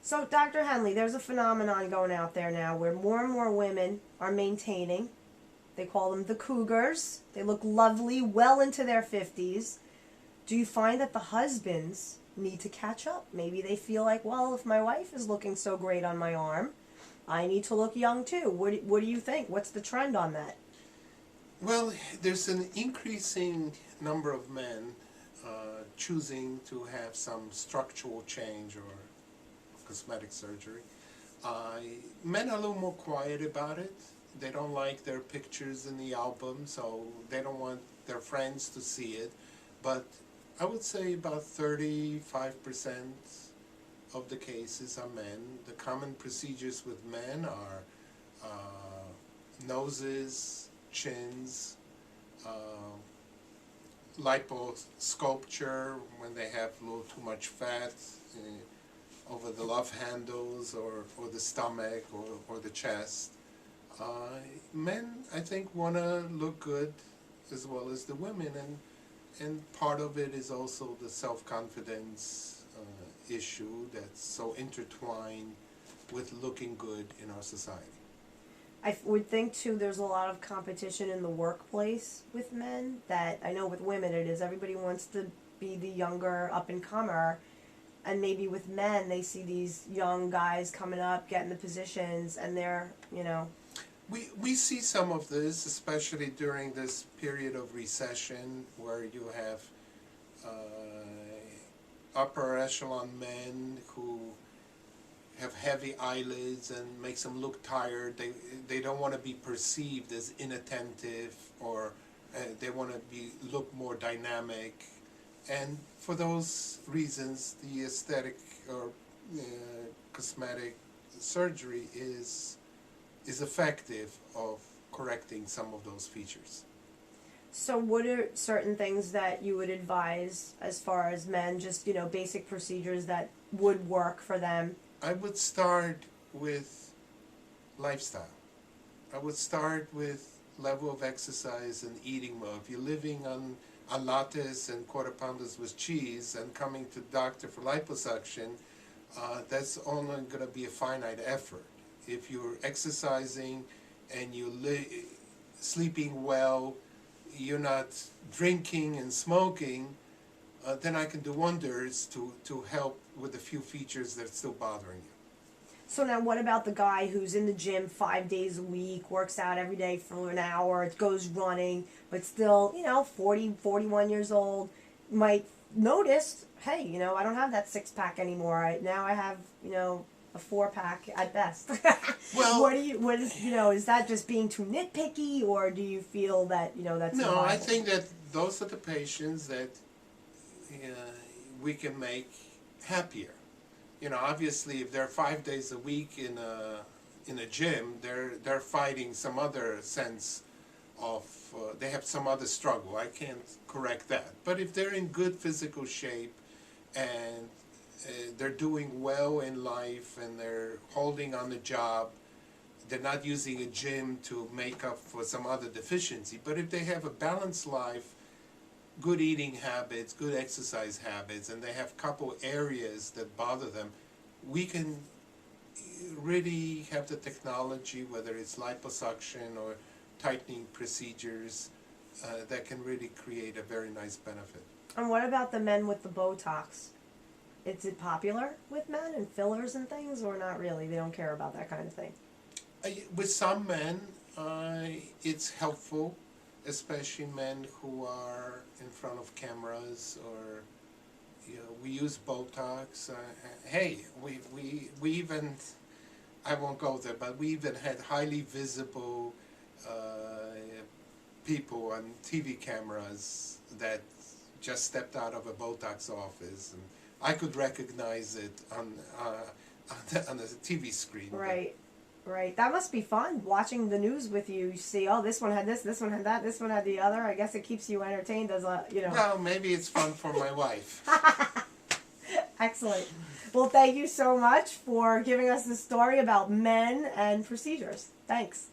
So, Dr. Henley, there's a phenomenon going out there now where more and more women are maintaining. They call them the cougars. They look lovely well into their 50s. Do you find that the husbands need to catch up? Maybe they feel like, well, if my wife is looking so great on my arm, I need to look young too. What do you think? What's the trend on that? Well, there's an increasing number of men choosing to have some structural change or cosmetic surgery. Men are a little more quiet about it. They don't like their pictures in the album, so they don't want their friends to see it. But I would say about 35% of the cases are men. The common procedures with men are noses, chins, liposculpture when they have a little too much fat over the love handles or the stomach or the chest. Men, I think, want to look good as well as the women, and part of it is also the self-confidence issue that's so intertwined with looking good in our society. I would think too there's a lot of competition in the workplace with men that I know with women it is. Everybody wants to be the younger up and comer, and maybe with men they see these young guys coming up getting the positions and they're, We see some of this, especially during this period of recession where you have upper echelon men who have heavy eyelids and makes them look tired. They don't want to be perceived as inattentive, or they want to look more dynamic. And for those reasons, the aesthetic or cosmetic surgery is effective of correcting some of those features. So what are certain things that you would advise as far as men, just, basic procedures that would work for them? I would start with lifestyle. I would start with level of exercise and eating well. If you're living on lattes and quarter pounders with cheese and coming to the doctor for liposuction, that's only going to be a finite effort. If you're exercising and you're sleeping well, you're not drinking and smoking, then I can do wonders to help with the few features that are still bothering you. So now what about the guy who's in the gym 5 days a week, works out every day for an hour, goes running, but still, 40, 41 years old, might notice, hey, I don't have that 6-pack anymore. Now I have, a 4-pack at best. Well, is that just being too nitpicky, or do you feel that, that's no, I think that those are the patients that we can make happier. Obviously, if they're 5 days a week in a gym, they're fighting some other sense of they have some other struggle. I can't correct that. But if they're in good physical shape and they're doing well in life and they're holding on the job, they're not using a gym to make up for some other deficiency. But if they have a balanced life, good eating habits, good exercise habits, and they have a couple areas that bother them, we can really have the technology, whether it's liposuction or tightening procedures, that can really create a very nice benefit. And what about the men with the Botox? Is it popular with men and fillers and things, or not really? They don't care about that kind of thing. With some men, it's helpful, especially men who are in front of cameras, or we use Botox. Hey, we even, I won't go there, but we even had highly visible people on TV cameras that just stepped out of a Botox office, and I could recognize it on the TV screen. Right. Right. That must be fun, watching the news with you. You see, oh, this one had this one had that, this one had the other. I guess it keeps you entertained as a, Well, maybe it's fun for my wife. Excellent. Well, thank you so much for giving us the story about men and procedures. Thanks.